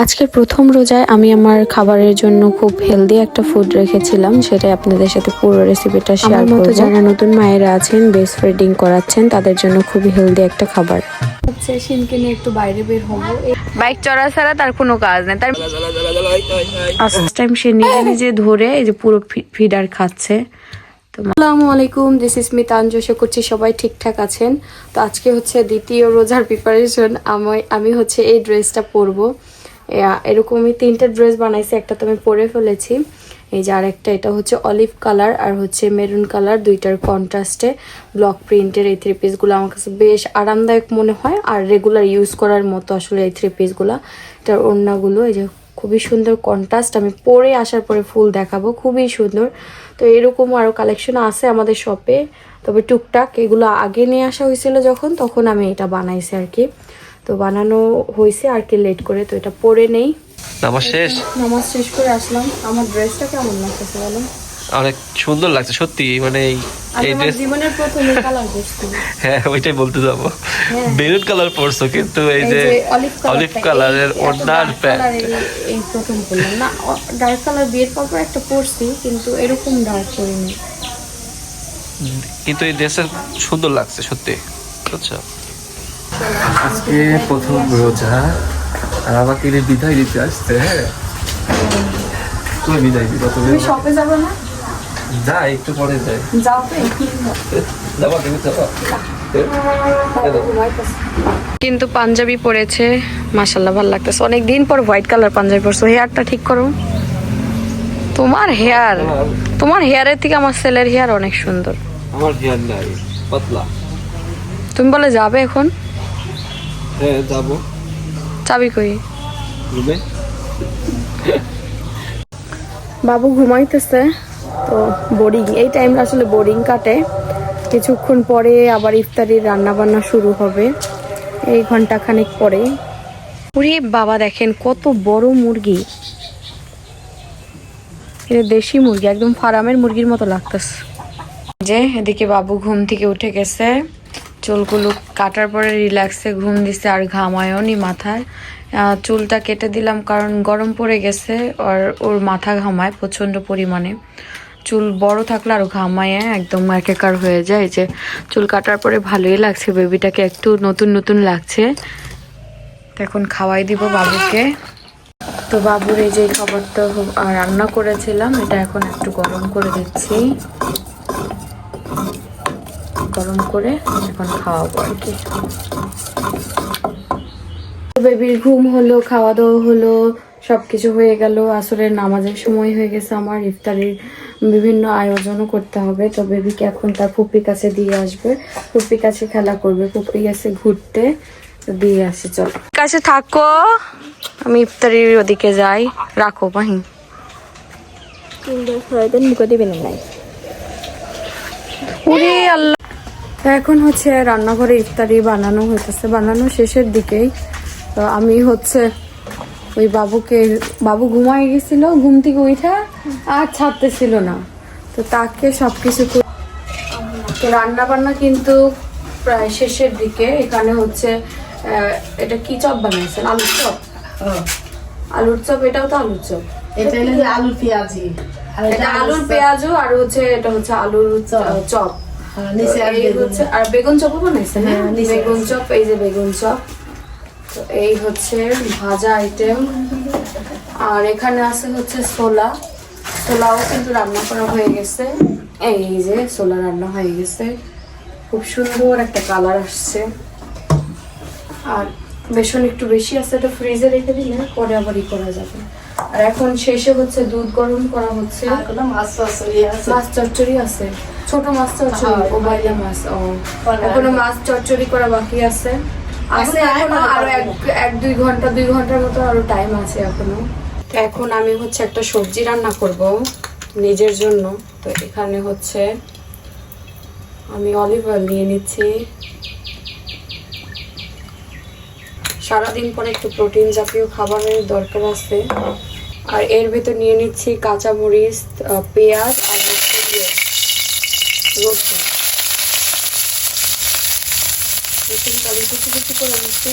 আজকের প্রথম রোজায় আমি আমার খাবারের জন্য খুব হেলদি একটা ফুড রেখেছিলাম, সেটাই আপনাদের সাথে পুরো রেসিপিটা শেয়ার করব। যারা নতুন মায়েরা আছেন, বেস্ট ফিডিং করাচ্ছেন, তাদের জন্য খুবই হেলদি একটা খাবার হচ্ছে। শিনকে নিয়ে একটু বাইরে বের হবো, বাইক চড়া ছাড়া তার কোনো কাজ নেই। তার ফার্স্ট টাইম সে নিজে নিজে ধরে এই যে পুরো ফিডার খাচ্ছে। আসসালামু আলাইকুম, দিস ইজ মিতাঞ্জু। আশা করছি সবাই ঠিকঠাক আছেন। তো আজকে হচ্ছে দ্বিতীয় রোজার প্রিপারেশন। আমি হচ্ছে এই ড্রেসটা পরবো। এরকমই তিনটা ড্রেস বানাইছি, একটা তো আমি পরে ফেলেছি। এই যে আরেকটা, এটা হচ্ছে অলিভ কালার আর হচ্ছে মেরুন কালার, দুইটার কন্ট্রাস্টে ব্লক প্রিন্টের এই থ্রি পিসগুলো আমার কাছে বেশ আরামদায়ক মনে হয় আর রেগুলার ইউজ করার মতো আসলে এই থ্রি পিসগুলো। এটার ওড়নাগুলো এই যে খুবই সুন্দর কন্ট্রাস্ট, আমি পরে আসার পরে ফুল দেখাবো, খুবই সুন্দর। তো এরকম আরও কালেকশন আছে আমাদের শপে, তবে টুকটাক এগুলো আগে নিয়ে আসা হয়েছিল তখন আমি এটা বানাইছি আর কি। তো বানানো হয়েছে আর কি লেট করে। তো এটা পরে নেই। নামাজ শেষ করে আসলাম। আমার ড্রেসটা কেমন লাগতেছে বলো? অনেক সুন্দর লাগছে সত্যি, মানে এই ড্রেস জীবনের প্রথম কালার পরছি। হ্যাঁ, ওইটাই বলতে যাবো। মেরুন কালার পরছো, কিন্তু এই যে অলিভ কালারের ওড়নার প্যান্ট এই প্রথম পরলাম না। ডার্ক কালার বিয়ের পর একটা পরছি, কিন্তু এরকম ডার্ক করিনি। কিন্তু এই ড্রেসটা সুন্দর লাগছে সত্যি। আচ্ছা, আজকে প্রথম রোজা আর আমাকে বিদায় দিতে আসছে। হ্যাঁ, তুমি বিদায় দিবা? তুমি শপে যাবে না? যাই, একটু পরে যাই। কিন্তু পাঞ্জাবি পরেছে, মাশাআল্লাহ ভালো লাগতেছে। অনেকদিন পর হোয়াইট কালার পাঞ্জাবি পরছো। হেয়ারটা ঠিক করো। তোমার হেয়ারের থেকে আমার ছেলের হেয়ার অনেক সুন্দর। আমার হেয়ার নাই, পাতলা। তুমি বলে যাবে এখন? হ্যাঁ, যাবো। চাবি কই? রুমে। বাবু ঘুমাইতেছে, তো বোরিং এই টাইমটা আসলে বোরিং কাটে। কিছুক্ষণ পরে আবার ইফতারির রান্না বান্না শুরু হবে, এই ঘন্টা খানেক পরে। ওরে বাবা, দেখেন কত বড় মুরগি! এটা দেশি মুরগি, একদম ফার্মের মুরগির মতো লাগতেছে। যে এদিকে বাবু ঘুম থেকে উঠে গেছে, চুলগুলো কাটার পরে রিল্যাক্সে ঘুম দিছে, আর ঘামায়ও নি মাথায়। চুলটা কেটে দিলাম কারণ গরম পড়ে গেছে, আর ওর মাথা ঘামায় প্রচন্ড পরিমাণে। চুল বড় থাকলে আরো ঘামায় একদম একাকার হয়ে যায়। যে চুল কাটার পরে ভালোই লাগছে, বেবিটাকে একটু নতুন নতুন লাগছে। তো এখন খাওয়াই দিব বাবুকে। তো বাবুর এই যে খাবারটা রান্না করেছিলাম, এটা এখন একটু গরম করে দিচ্ছি। গরম করে এখন খাওয়াবো আর কি। বেবির ঘুম হলো, খাওয়া দাওয়া হলো, সবকিছু হয়ে গেল। আসলে নামাজের সময় হয়ে গেছে আমার, ইফতারির বিভিন্ন আয়োজনও করতে হবে। তো বেবিকে এখন তার ফুপির কাছে দিয়ে আসবে, ফুপির কাছে খেলা করবে। ফুপি গেছে ঘুরতে, দিয়ে আসি। চলো কাছে থাকো, আমি ইফতারির ওদিকে যাই। রাখো মাহি, মুখে দিবেন নাই। ওরে আল্লাহ! এখন হচ্ছে রান্নাঘরে ইফতারি বানানো হইতেছে, বানানো শেষের দিকেই। তো আমি হচ্ছে ওই বাবু ঘুমাই গেছিল, ঘুম থেকে উঠা আর ছাড়তেছিল না, তো তাকে সবকিছু। তো রান্না বান্না কিন্তু প্রায় শেষের দিকে। এখানে হচ্ছে এটা কি চপ বানাইছেন? আলুর চপ। আলুর চপ, এটাও তো আলুর চপ। এটা আলুর পেঁয়াজি, এটা আলুর পেঁয়াজু, আর হচ্ছে এটা হচ্ছে আলুর চপ। আর বেগুন চপও বানাইছে। হ্যাঁ, বেগুন চপ, এই যে বেগুন চপ। তো এই হচ্ছে ভাজা আইটেম। আর এখানে আছে হচ্ছে ছোলাও কিন্তু রান্না করা হয়ে গেছে। এই যে ছোলা রান্না হয়ে গেছে, খুব সুন্দর একটা কালার আসছে। আর বেসন একটু বেশি আছে, এটা ফ্রিজে রেখে দিলে পরে আবার করা যাবে। আর এখন শেষে হচ্ছে দুধ গরম করা হচ্ছে। মাছ চচ্চড়ি আছে, ছোট মাছ চচ্চড়ি, ও বাইলা মাছ। ও এখনো মাছ চচ্চড়ি করা বাকি আছে। এখনো আরো 2 ঘন্টার মতো আরো টাইম আছে এখনো। তো এখন আমি হচ্ছে একটা সবজি রান্না করব নিজের জন্য। তো এখানে হচ্ছে আমি অলিভ অয়েল নিয়ে নিচ্ছি। সারাদিন পরে একটু প্রোটিন জাতীয় খাবারের দরকার আছে। আর এর ভেতর নিয়ে নিচ্ছি কাঁচামরিচ, পেঁয়াজ আর রসুন। আমি কুচি করে নিচ্ছি।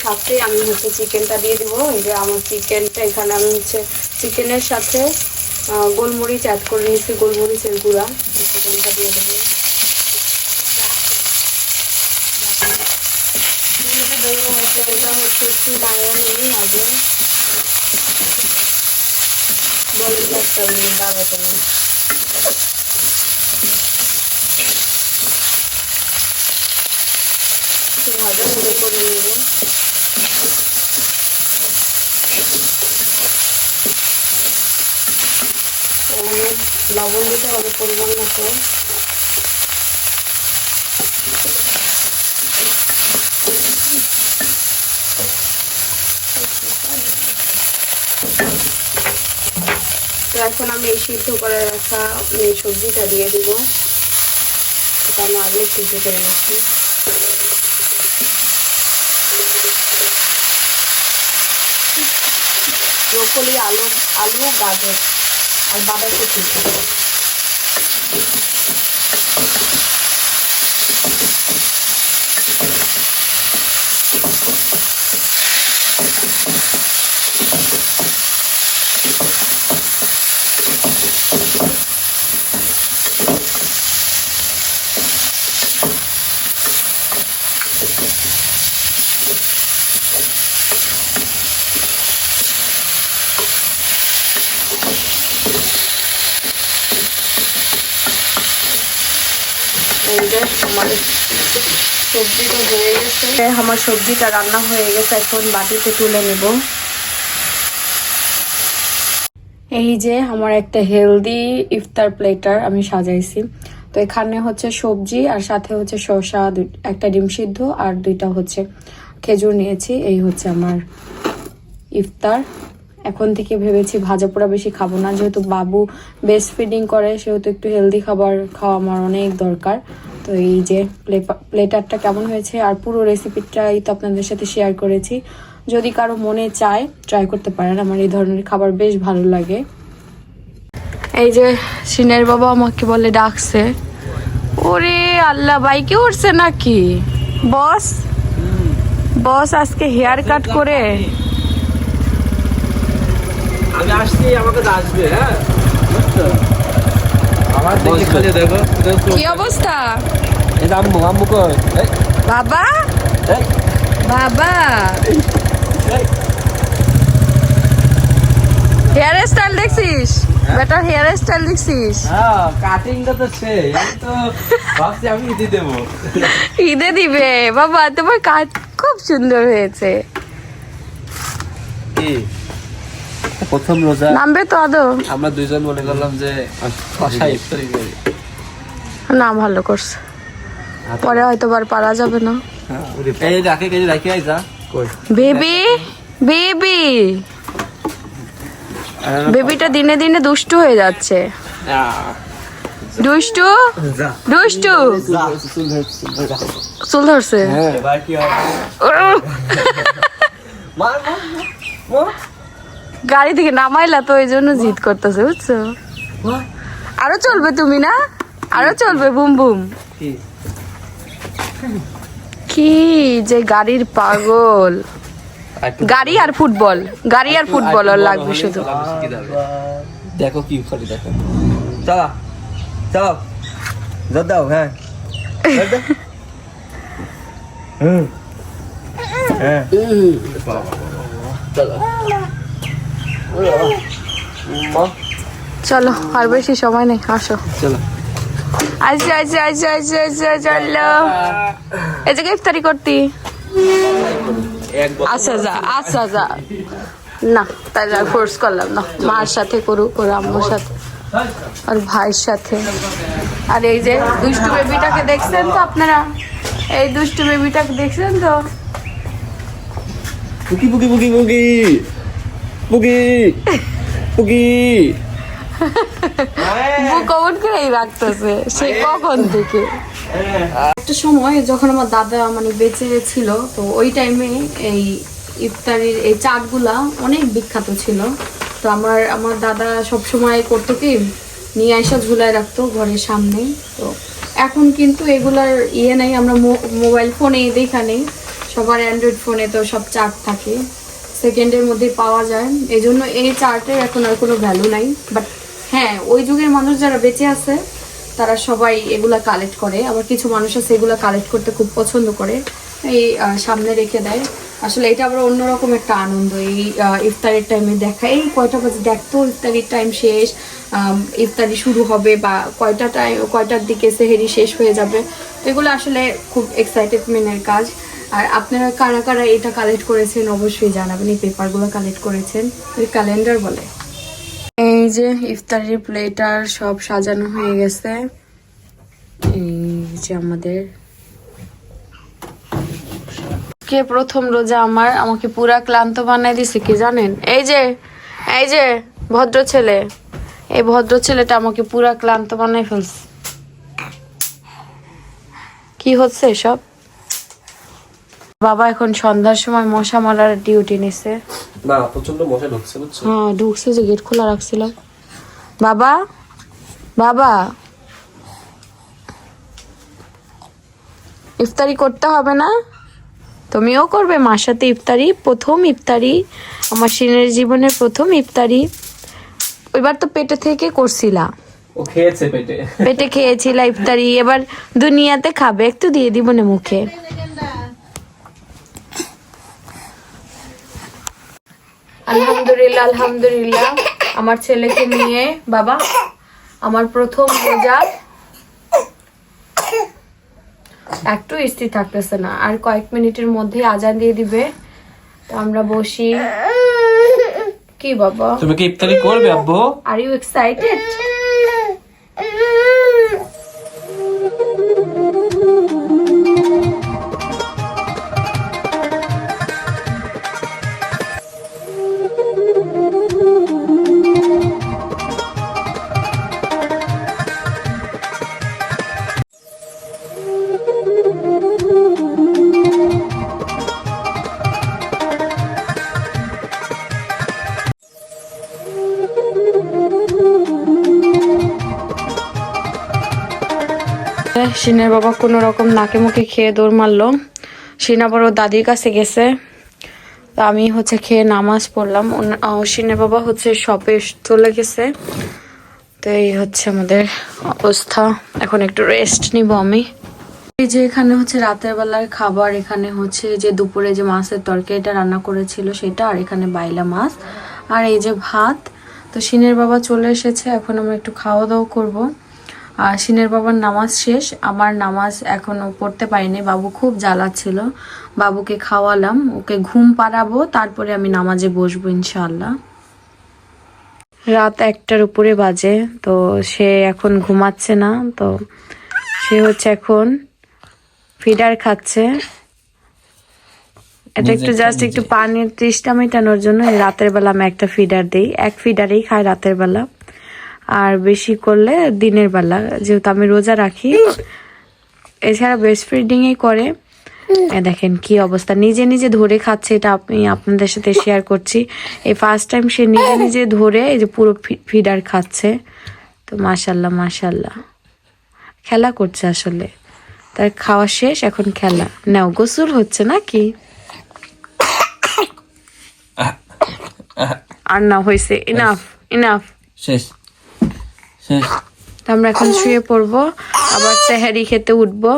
সাথে আমি হচ্ছে চিকেনটা দিয়ে দিব। এই যে আমার চিকেনটা এখানে আমি হচ্ছে চিকেনের সাথে গোলমরিচ অ্যাড করে নিয়েছি, গোলমরিচের গুঁড়া। চিকেনটা দিয়ে দেবো। এটা হচ্ছে একটু নাড়িয়ে নিই আগে, বলে একটা দাঁড়াতে নেই। ভাজা গুঁড়ো করে নেব। লবণ দিতে হবে পরিমাণ মতো। তো এখন আমি এই সিদ্ধ করে রাখা এই সবজিটা দিয়ে দিব। এটা আমি আগে সিদ্ধ করে নিচ্ছি। ব্রোকলি, আলু, গাজর আর বাঁধাকপি। আমার সবজিটা হয়ে গেছে, আমার সবজিটা রান্না হয়ে গেছে। এখন বাটিতে তুলে নেব। এই যে আমার একটা হেলদি ইফতার প্লেটার আমি সাজাইছি। তো এখানে হচ্ছে সবজি আর সাথে হচ্ছে শসা, একটা ডিম সিদ্ধ আর 2টা হচ্ছে খেজুর নিয়েছি। এই হচ্ছে আমার ইফতার। এখন থেকে ভেবেছি ভাজা পোড়া বেশি খাবো না, যেহেতু বাবু বেস্ট ফিডিং করে, সেহেতু একটু হেলদি খাবার খাওয়া আমার অনেক দরকার। তো এই যে প্লেটারটা কেমন হয়েছে আর পুরো রেসিপিটাই তো আপনাদের সাথে শেয়ার করেছি। যদি কারো মনে চায় ট্রাই করতে পারেন, আমার এই ধরনের খাবার বেশ ভালো লাগে। এই যে সিনের বাবা আমাকে বলে ডাকছে। ওরে আল্লাহ, বাইকে উঠছে নাকি বস? বস আজকে হেয়ার কাট করে আমি আসছি, আমাকে আসবে। হ্যাঁ, আমার দেখে খালি দেখো কি অবস্থা। এই আম্মু আম্মু কই? বাবা বাবা হেয়ার স্টাইল দেখছিস? বেটার হেয়ার স্টাইল দেখছিস? হ্যাঁ, কাটিংটা তো সেই। আমি তো ভাবছি আমি ঈদে দেবো। ঈদে দিবে বাবা, তোমার কাট খুব সুন্দর হয়েছে। কি প্রথম রোজা নামবে তো আদৌ? আমরা দুইজন মনে করলাম যে শসা ইফতারি করি। না, ভালো করছে। পরে হয়তো বার পারা যাবে না। এই রাখে কেজি রাখি আইসা কই বেবি বেবি বেবিটা দিনে দিনে দুষ্টু হয়ে যাচ্ছে। দুষ্টু দুষ্টু চুল ধরছে। গাড়ি থেকে নামাইলা তো এই জন্য জিদ করতেছে, বুঝছো? আরো চলবে তুমি না, আরো চলবে বুম বুম। কি যে গাড়ির পাগল, গাড়ি আর ফুটবল, গাড়ি আর ফুটবল আর লাগবে শুধু। দেখো কি করে, দেখো চলো চলো জোর দাও। হ্যাঁ হ্যাঁ চলো, আর বেশি সময় নেই, আসো। চলো আচ্ছা আচ্ছা আচ্ছা আচ্ছা আচ্ছা চলো, এই জায়গায় ইফতারি করতি। আচ্ছা যা, আচ্ছা যা। না তাই ফোর্স করলাম না, মার সাথে করুক, ওর আম্মুর সাথে আর ভাইয়ের সাথে। আর এই যে দুষ্টু বেবিটাকে দেখছেন তো আপনারা? এই দুষ্টু বেবিটাকে দেখছেন তো? পুকি পুকি পুকি পুকি পুকি পুকি কমন করেই রাখতেছে সে কখন থেকে। একটা সময় যখন আমার দাদা মানে বেঁচে ছিল, তো ওই টাইমে এই ইফতারির এই চাটগুলা অনেক বিখ্যাত ছিল। তো আমার দাদা সবসময় করতো কি, নিয়ে আইসা ঝুলায় রাখতো ঘরের সামনে। তো এখন কিন্তু এগুলার ইয়ে নেই, আমরা মোবাইল ফোনে দেখা নেই, সবার অ্যান্ড্রয়েড ফোনে তো সব চার্ট থাকে, সেকেন্ডের মধ্যে পাওয়া যায়, এই জন্য এই চার্টের এখন আর কোনো ভ্যালু নাই। বাট হ্যাঁ, ওই যুগের মানুষ যারা বেঁচে আছে তারা সবাই এগুলা কালেক্ট করে, আবার কিছু মানুষ আছে এগুলা কালেক্ট করতে খুব পছন্দ করে, এই সামনে রেখে দেয়। আসলে এটা আবার অন্যরকম একটা আনন্দ, এই ইফতারের টাইমে দেখা, এই কয়টা বাজে দেখতো ইফতারির টাইম শেষ, ইফতারি শুরু হবে, বা কয়টার দিকে সেহেরি শেষ হয়ে যাবে, এগুলো আসলে খুব এক্সাইটেডমেন্টের কাজ। আর আপনারা কারা কারা এটা কালেক্ট করেছেন অবশ্যই জানাবেন, এই পেপারগুলো কালেক্ট করেছেন, এই ক্যালেন্ডার বলে। এই যে ইফতারের প্লেটার সব সাজানো হয়ে গেছে, এই যে আমাদের কে প্রথম রোজা আমাকে পুরা ক্লান্ত বানাই দিছে কি জানেন? এই যে ভদ্র ছেলে, এই ভদ্র ছেলেটা আমাকে পুরা ক্লান্ত বানাই ফেলছে। কি হচ্ছে সব? বাবা এখন সন্ধ্যার সময় মশা মারার ডিউটি নিছে। না, প্রচন্ড মশা ঢুকছে বুঝছো? হ্যাঁ ঢুকছে, যে গেট খোলা রাখছিলাম। বাবা বাবা ইফতারি করতে হবে না? তুমিও করবে মার সাথে ইফতারি? প্রথম ইফতারি আমার সিনের জীবনের প্রথম ইফতারি। ওইবার তো পেটে থেকে করছিলা, ও খেয়েছে পেটে, পেটে খেয়েছিলা ইফতারি, এবার দুনিয়াতে খাবে, একটু দিয়ে দিব না মুখে। আলহামদুলিল্লাহ আলহামদুলিল্লাহ, আমার ছেলেকে নিয়ে বাবা আমার প্রথম রোজা। একটু স্থির থাকতেছে না, আর কয়েক মিনিটের মধ্যে আজান দিয়ে দিবে, তো আমরা বসি। কি বাবা, তুমি কি ইফতারি করবে আব্বু? Are you excited? সিনের বাবা কোনো রকম নাকে মুখে খেয়ে দৌড় মারলো। সিন আবার ওর দাদির কাছে গেছে, তো আমি হচ্ছে খেয়ে নামাজ পড়লাম। সিনের বাবা হচ্ছে শপে চলে গেছে। তো এই হচ্ছে আমাদের অবস্থা, এখন একটু রেস্ট নিব আমি। এই যে এখানে হচ্ছে রাতের বেলার খাবার, এখানে হচ্ছে যে দুপুরে যে মাছের তরকারিটা রান্না করেছিল সেটা, আর এখানে বাইলা মাছ, আর এই যে ভাত। তো সিনের বাবা চলে এসেছে, এখন আমরা একটু খাওয়া দাওয়া করবো। আর সিনের বাবার নামাজ শেষ, আমার নামাজ এখনো পড়তে পারিনি, বাবু খুব জ্বালাচ্ছিল। বাবুকে খাওয়ালাম, ওকে ঘুম পাড়াবো, তারপরে আমি নামাজে বসবো ইনশাআল্লাহ। রাত 1টার উপরে বাজে, তো সে এখন ঘুমাচ্ছে না, তো সে হচ্ছে এখন ফিডার খাচ্ছে। এটা একটু জাস্ট একটু পানির তৃষ্ণা মেটানোর জন্য রাতের বেলা আমি একটা ফিডার দিই, এক ফিডারেই খায় রাতের বেলা, আর বেশি করলে দিনের বেলা, যেহেতু আমি রোজা রাখি। এছাড়া ব্রেস্ট ফিডিংই করে। দেখেন কি অবস্থা, নিজে নিজে ধরে খাচ্ছে, এটা আমি আপনাদের সাথে শেয়ার করছি। এই ফার্স্ট টাইম সে নিজে নিজে ধরে এই যে পুরো ফিডার খাচ্ছে। তো মাশাল্লাহ মাশাল্লাহ, খেলা করছে আসলে, তার খাওয়া শেষ, এখন খেলা। নাও গোসল হচ্ছে নাকি? আর না, হয়েছে, ইনাফ ইনাফ, শেষ শেষ। আমরা এখন শুয়ে পড়বো, আবার সেহারি খেতে উঠবো।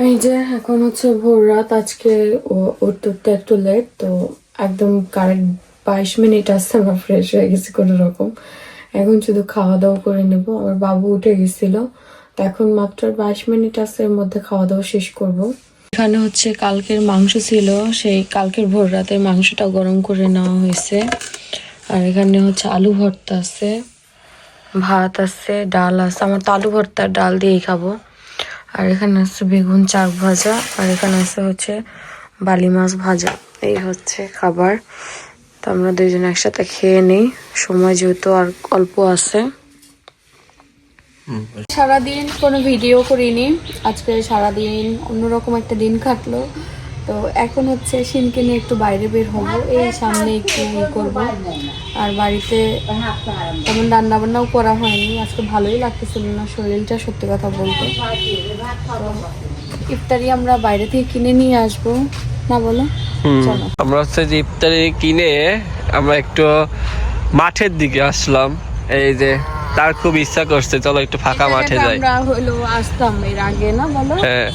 এই যে এখন হচ্ছে ভোর রাত, আজকে উঠতে একটু লেট, তো একদম কারেক্ট 22 মিনিট আসছে আমরা ফ্রেশ হয়ে গেছি কোনো রকম। এখন শুধু খাওয়া দাওয়া করে নেবো, আমার বাবু উঠে গেছিল, তো এখন মাত্র 22 মিনিট আসছে, এর মধ্যে খাওয়া দাওয়া শেষ করব। এখানে হচ্ছে কালকের মাংস ছিল, সেই কালকের ভোর রাতের মাংসটা গরম করে নেওয়া হয়েছে। আর এখানে হচ্ছে আলু ভর্তা আছে, ভাত আছে, ডাল আছে। আমার তো আলু ভর্তা ডাল দিয়েই খাবো। আর এখানে আছে বেগুন চাক ভাজা, আর এখানে আছে হচ্ছে বালি মাছ ভাজা। এই হচ্ছে খাবার, তো আমরা দুইজন একসাথে খেয়ে নিই, সময় যেহেতু আর অল্প আছে। সারাদিন কোনো ভিডিও করিনি, আজকে সারাদিন অন্যরকম একটা দিন কাটলো। তো এখন হচ্ছে শিনকে নিয়ে একটু বাইরে বের হবো, এই সামনে একটু করবো। আর বাড়িতে তেমন রান্না বান্নাও করা হয়নি আজকে, ভালোই লাগতেছিল না শরীরটা, সত্যি কথা বলতে। তো ইফতারি আমরা বাইরে থেকে কিনে নিয়ে আসবো, না বলো? চলো। আমরা হচ্ছে যে ইফতারি কিনে আমরা একটু মাঠের দিকে আসলাম। এই যে তার খুব ইচ্ছা করছে চলো একটু ফাঁকা মাঠে যাই। আমরা হলো আসতাম এর আগে, না বলো? হ্যাঁ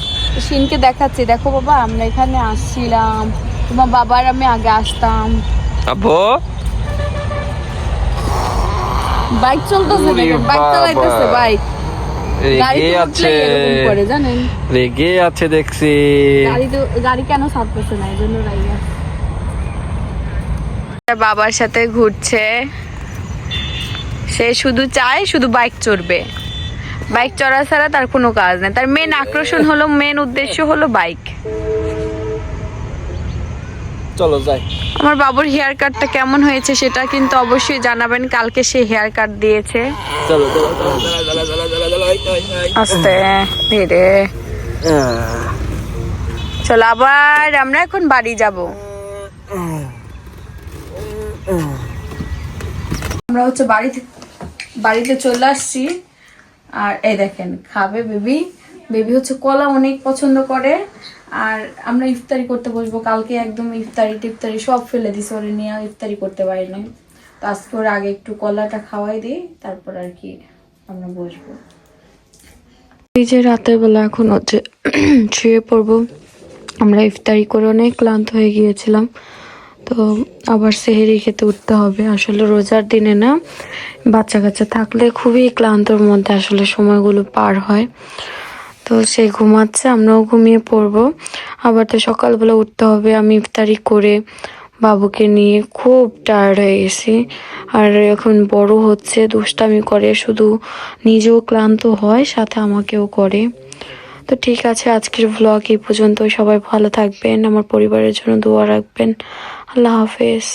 শিনকে দেখাচ্ছি, দেখো বাবা আমরা এখানে আসছিলাম, তোমার বাবার আমি আগে আসতাম। আব্বু বাইক চলতেছে, ওরে বাইক চালাইতেছে, বাবা। বাইক রেগে গাড়িতে আছে, উঠলেই এরকম করে, জানেন? রেগে আছে দেখছি। গাড়ি কেন ছাড়তেছে না, এই জন্য রাইয়া। বাবার সাথে ঘুরছে, সে শুধু চায় শুধু বাইক চড়বে, বাইক চড়া ছাড়া তার কোনো কাজ নেই। তার মেন আকর্ষণ হলো, মেন উদ্দেশ্য হলো বাইক। চলো যাই। আমার বাবুর হেয়ার কাটটা কেমন হয়েছে সেটা কিন্তু অবশ্যই জানাবেন, কালকে সে হেয়ার কাট দিয়েছে। চলো চলো আস্তে ধীরে চলো, আবার আমরা এখন বাড়ি যাব। আমরা হচ্ছে বাড়িতে চলে আসছি। আর এই দেখেন খাবে বেবি, বেবি হচ্ছে কলা অনেক পছন্দ করে। আর আমরা ইফতারি করতে বসবো, কালকে একদম টিফতারি সব ফেলে দিছে, ওরে নিয়ে ইফতারি করতে পারি নাই। তো আজকে ওর আগে একটু কলাটা খাওয়াই দিই, তারপর আর কি আমরা বসবো। এই যে রাতের বেলা এখন হচ্ছে শুয়ে পড়বো। আমরা ইফতারি করে অনেক ক্লান্ত হয়ে গিয়েছিলাম, তো আবার সেহেরি খেতে উঠতে হবে। আসলে রোজার দিনে না বাচ্চা কাচ্চা থাকলে খুবই ক্লান্তর মধ্যে আসলে সময়গুলো পার হয়। তো সে ঘুমাচ্ছে, আমরাও ঘুমিয়ে পড়বো। আবার তো সকালবেলা উঠতে হবে। আমি ইফতারি করে বাবুকে নিয়ে খুব টায়ার্ড হয়ে গেছি। আর এখন বড় হচ্ছে, দুষ্টামি করে, শুধু নিজেও ক্লান্ত হয় সাথে আমাকেও করে। তো ঠিক আছে, আজকের ভ্লগ এই পর্যন্ত। সবাই ভালো থাকবেন, আমার পরিবারের জন্য দোয়া রাখবেন। আল্লাহ হাফেজ।